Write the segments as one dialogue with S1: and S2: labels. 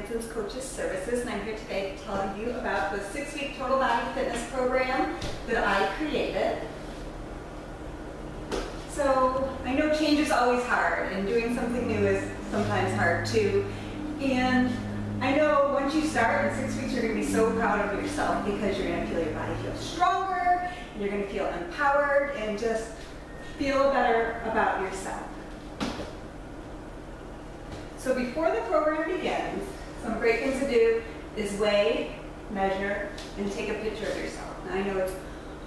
S1: Licensed Coaches Services, and I'm here today to tell you about the 6-week total body fitness program that I created. So I know change is always hard, and doing something new is sometimes hard too. And I know once you start in 6 weeks, you're going to be so proud of yourself because you're going to feel your body feel stronger, and you're going to feel empowered, and just feel better about yourself. So before the program begins, some great things to do is weigh, measure, and take a picture of yourself. Now I know it's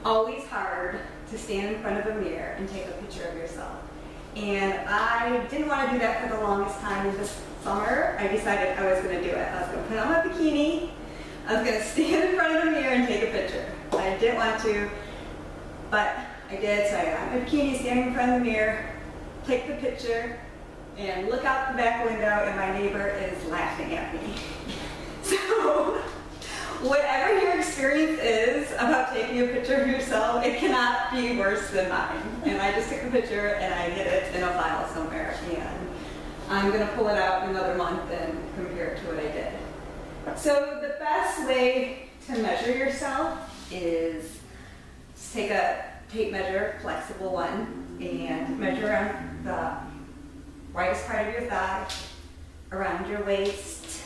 S1: always hard to stand in front of a mirror and take a picture of yourself. And I didn't want to do that for the longest time. And this summer, I decided I was going to do it. I was going to put on my bikini, I was going to stand in front of the mirror and take a picture. I didn't want to, but I did. So I got my bikini, standing in front of the mirror, take the picture, and look out the back window, and my neighbor is laughing at me. So whatever your experience is about taking a picture of yourself, it cannot be worse than mine. And I just took a picture and I hid it in a file somewhere, and I'm going to pull it out in another month and compare it to what I did. So the best way to measure yourself is just take a tape measure, flexible one, and measure on the widest part of your thigh, around your waist,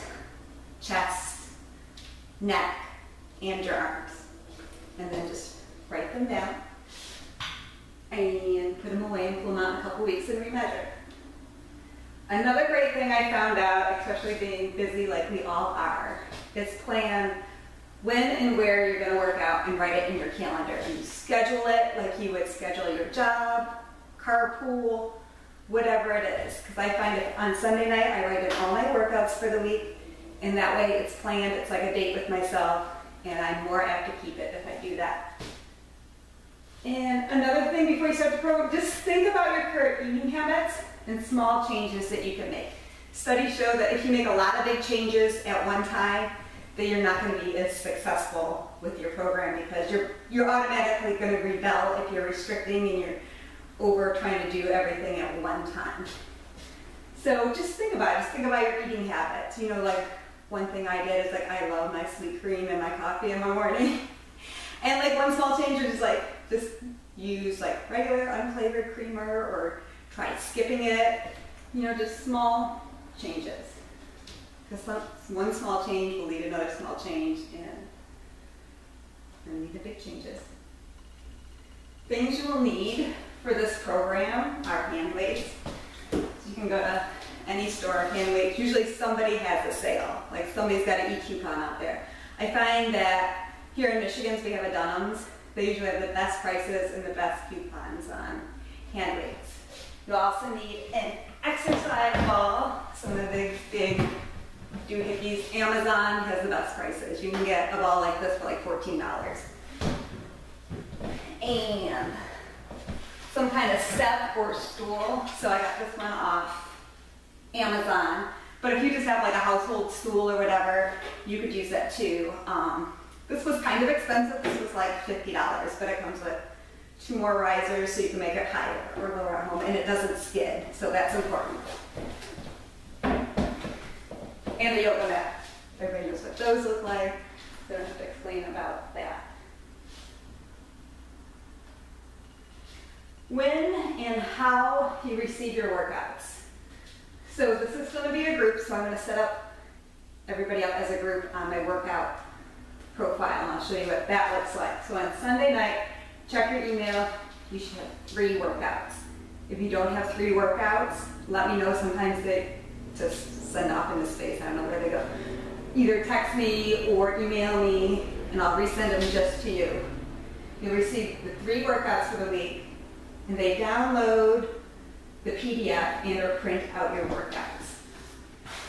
S1: chest, neck, and your arms. And then just write them down and put them away and pull them out in a couple weeks and remeasure. Another great thing I found out, especially being busy like we all are, is plan when and where you're going to work out and write it in your calendar. And schedule it like you would schedule your job, carpool, whatever it is. Because I find it on Sunday night, I write in all my workouts for the week, and that way it's planned, it's like a date with myself, and I'm more apt to keep it if I do that. And another thing before you start the program, just think about your current eating habits and small changes that you can make. Studies show that if you make a lot of big changes at one time, that you're not going to be as successful with your program, because you're automatically going to rebel if you're restricting and you're over trying to do everything at one time. So just think about it. Just think about your eating habits. You know, like one thing I did is like I love my sweet cream and my coffee in the morning. And like one small change is like just use like regular unflavored creamer, or try skipping it. You know, just small changes. Because one small change will lead to another small change, and lead to big changes. Things you will need for this program are hand weights. So you can go to any store, hand weights. Usually somebody has a sale, like somebody's got an e-coupon out there. I find that here in Michigan, we have a Dunham's. They usually have the best prices and the best coupons on hand weights. You'll also need an exercise ball. Some of the big doohickeys. Amazon has the best prices. You can get a ball like this for like $14. And some kind of step or stool. So I got this one off Amazon. But if you just have like a household stool or whatever, you could use that too. This was kind of expensive. This was like $50, but it comes with 2 more risers so you can make it higher or lower at home, and it doesn't skid, so that's important. And the yoga mat. Everybody knows what those look like, so I don't have to explain about that. When and how you receive your workouts. So this is going to be a group, so I'm going to set up everybody up as a group on my workout profile, and I'll show you what that looks like. So on Sunday night, check your email. You should have 3 workouts. If you don't have 3 workouts, let me know. Sometimes they just send off into space. I don't know where they go. Either text me or email me, and I'll resend them just to you. You'll receive the 3 workouts for the week, and they download the PDF and or print out your workouts.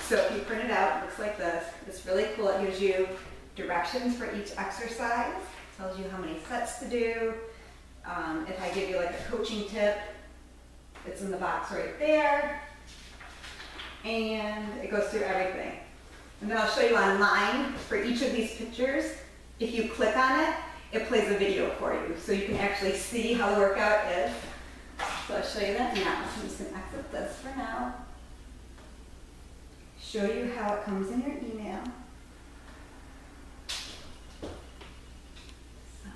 S1: So if you print it out, it looks like this. It's really cool. It gives you directions for each exercise. It tells you how many sets to do. If I give you like a coaching tip, it's in the box right there. And it goes through everything. And then I'll show you online for each of these pictures. If you click on it, it plays a video for you, so you can actually see how the workout is. So I'll show you that now. So I'm just going to exit this for now. show you how it comes in your email. So,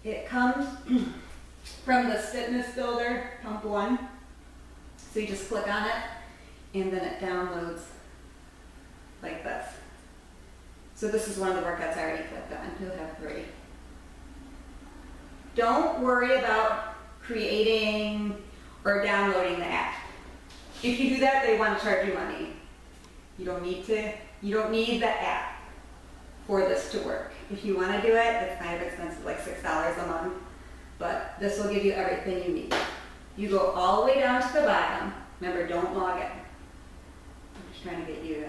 S1: it comes from the Fitness Builder Pump 1. So you just click on it, and then it downloads like this. So this is one of the workouts I already clicked on. You'll have 3. Don't worry about creating or downloading the app. If you do that, they want to charge you money. You don't need the app for this to work. If you want to do it, it's kind of expensive, like $6 a month, but this will give you everything you need. You go all the way down to the bottom. Remember, don't log in. I'm just trying to get you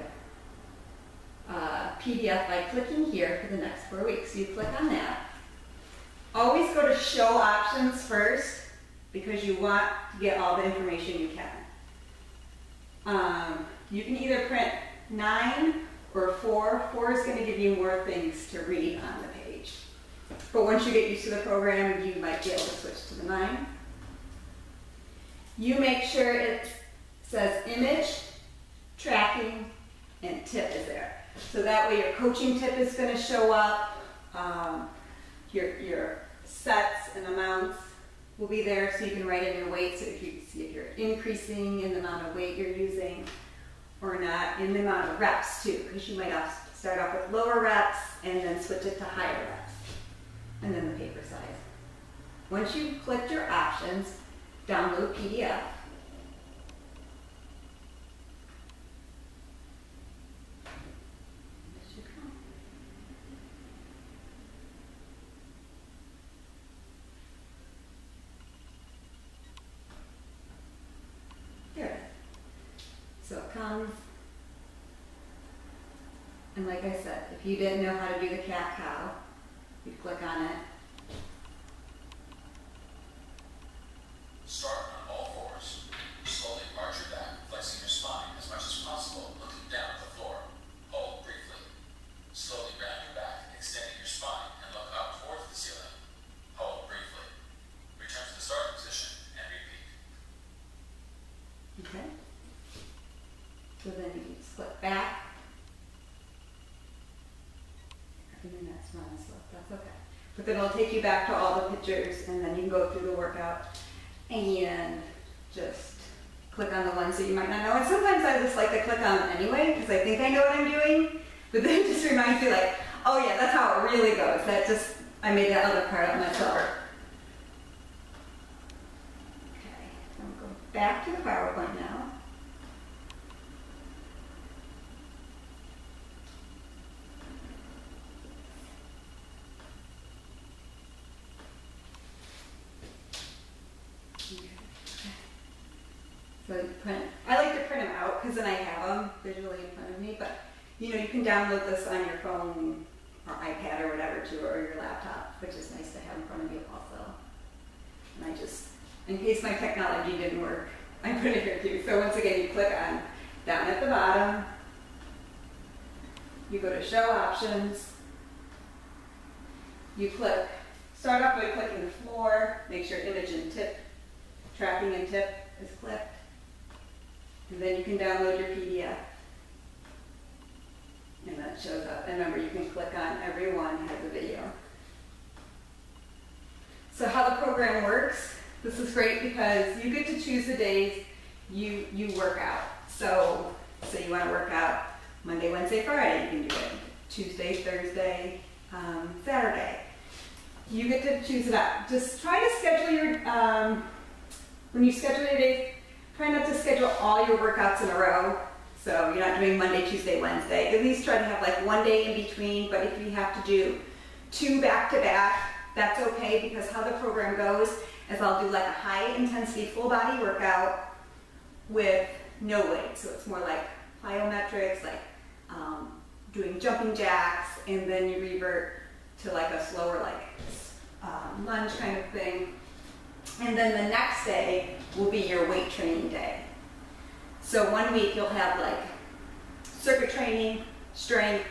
S1: a PDF by clicking here for the next 4 weeks. You click on that. Always go to show options first because you want to get all the information you can. You can either print 9 or 4. 4 is going to give you more things to read on the page. But once you get used to the program, you might be able to switch to the 9. You make sure it says image, tracking, and tip is there. So that way your coaching tip is going to show up. Your sets and amounts will be there so you can write in your weight, so if you see if you're increasing in the amount of weight you're using or not, in the amount of reps too, because you might start off with lower reps and then switch it to higher reps, and then the paper size. Once you've clicked your options, download PDF. So it comes, and like I said, if you didn't know how to do the cat-cow, you click on it.
S2: Start on all fours. Slowly arch your back, flexing your spine as much as possible, looking down at the floor. Hold briefly. Slowly round your back, extending your spine, and look up towards the ceiling. Hold briefly. Return to the starting position and repeat.
S1: Okay. So then you can just click back. And then that's running slow. That's okay. But then it'll take you back to all the pictures, and then you can go through the workout and just click on the ones that you might not know. And sometimes I just like to click on them anyway because I think I know what I'm doing. But then it just reminds me, like, oh yeah, that's how it really goes. That just, I made that other part up myself. Okay, I'm going to go back to the PowerPoint now. So I like to print them out because then I have them visually in front of me, but you know, you can download this on your phone or iPad or whatever too, or your laptop, which is nice to have in front of you also. And I just, in case my technology didn't work, I put it here too. So once again, you click on down at the bottom, you go to show options, you click, start off by clicking the floor, make sure image and tip, tracking and tip is clicked. And then you can download your PDF. And that shows up. And remember, you can click on every one has a video. So how the program works, this is great because you get to choose the days you work out. So say you want to work out Monday, Wednesday, Friday, you can do it. Tuesday, Thursday, Saturday. You get to choose it out. Just try to schedule your, when you schedule your days, try not to schedule all your workouts in a row. So you're not doing Monday, Tuesday, Wednesday. At least try to have like one day in between, but if you have to do 2 back-to-back, that's okay because how the program goes is I'll do like a high intensity full body workout with no weight. So it's more like plyometrics, like doing jumping jacks, and then you revert to like a slower like lunge kind of thing. And then the next day will be your weight training day. So one week you'll have like circuit training, strength,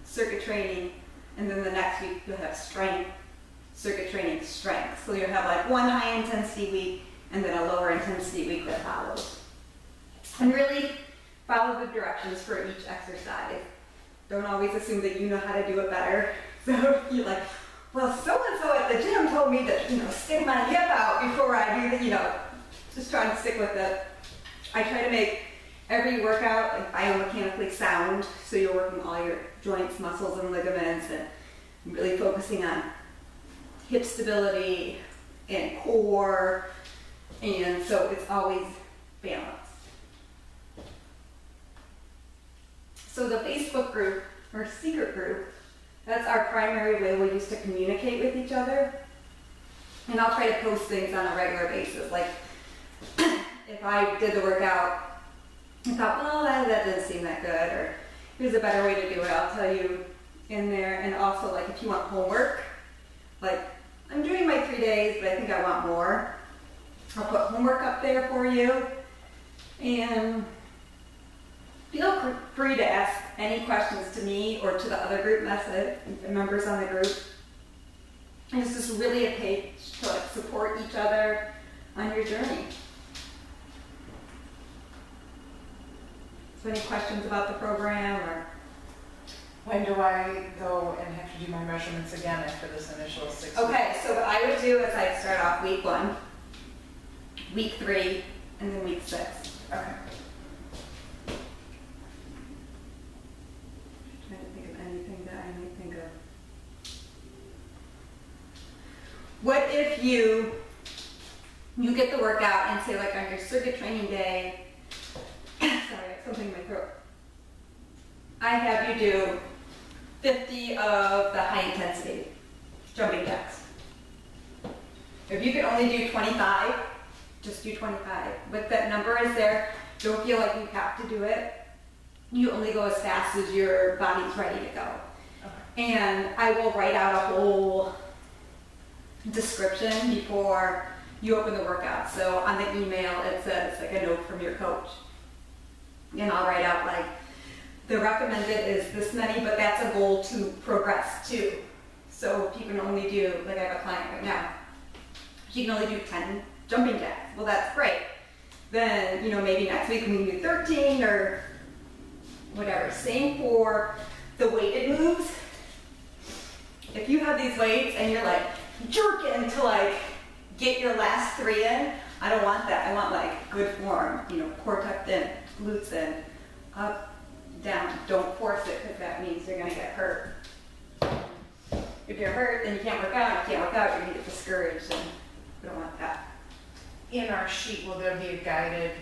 S1: circuit training, and then the next week you'll have strength, circuit training, strength. So you'll have like one high intensity week and then a lower intensity week that follows. And really, follow the directions for each exercise. Don't always assume that you know how to do it better. So you're like, well, so-and-so at the gym told me to, stick my hip out before I do the, just try to stick with it. I try to make every workout like biomechanically sound, so you're working all your joints, muscles, and ligaments, and really focusing on hip stability and core, and so it's always balanced. So the Facebook group, or secret group, that's our primary way we use to communicate with each other. And I'll try to post things on a regular basis. Like, if I did the workout, I thought, well, that doesn't seem that good, or here's a better way to do it, I'll tell you in there. And also, like, if you want homework, like, I'm doing my 3 days, but I think I want more. I'll put homework up there for you. And feel free to ask any questions to me or to the other group members on the group. And it's just really a page to like support each other on your journey. So any questions about the program, or?
S3: When do I go and have to do my measurements again after this initial 6 weeks?
S1: Okay, so what I would do is I'd start off week 1, week 3, and then week 6.
S3: Okay.
S1: Trying to think of anything that I may think of. What if you get the workout and say, like, on your circuit training day, sorry, I have something in my throat. I have you do 50 of the high intensity jumping jacks. If you could only do 25, just do 25. But that number is there. Don't feel like you have to do it. You only go as fast as your body's ready to go. Okay. And I will write out a whole description before you open the workout. So on the email, it says like a note from your coach. And I'll write out like, the recommended is this many, but that's a goal to progress to. So if you can only do, like I have a client right now, she can only do 10 jumping jacks. Well, that's great. Then, maybe next week we can do 13 or whatever. Same for the weighted moves. If you have these weights and you're like jerking to like get your last 3 in, I don't want that. I want like good form, core tucked in, glutes in, up, down. Don't force it, because that means you're going to get hurt. If you're hurt, then you can't work out. If you can't work out, you're going to get discouraged, and we don't want that.
S3: In our sheet, will there be a guided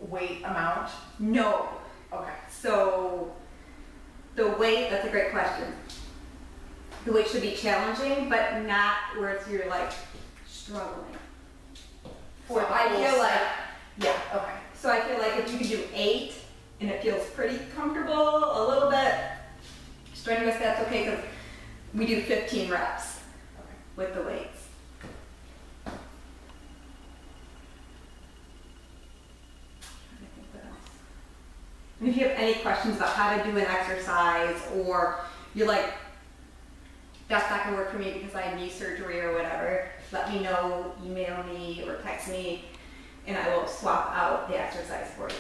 S3: weight amount?
S1: No.
S3: Okay.
S1: So the weight, that's a great question. The weight should be challenging, but not where you're like struggling.
S3: For the
S1: I
S3: whole
S1: feel
S3: set?
S1: like, yeah.
S3: Okay.
S1: So I feel like if you can do 8 and it feels pretty comfortable, a little bit strenuous, that's okay, because we do 15 reps with the weights. And if you have any questions about how to do an exercise, or you're like, that's not going to work for me because I have knee surgery or whatever, let me know, email me or text me, and I will swap out the exercise for you.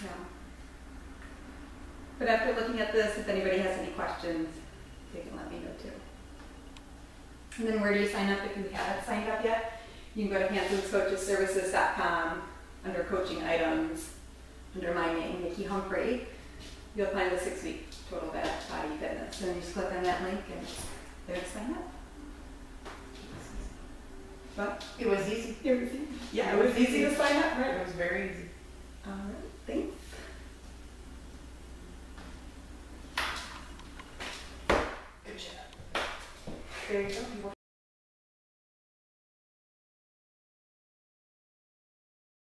S1: Yeah. But after looking at this, if anybody has any questions, they can let me know too. And then where do you sign up if you haven't signed up yet? You can go to Handson'sCoachesServices.com under coaching items, under my name, Nikki Humphrey. You'll find the 6-week total body fitness. And you just click on that link and there to sign up. But
S3: It was easy.
S1: it was easy. Yeah, it was easy to sign up, right?
S3: It was very easy.
S1: All right, thanks.
S3: Good job.
S1: There you go.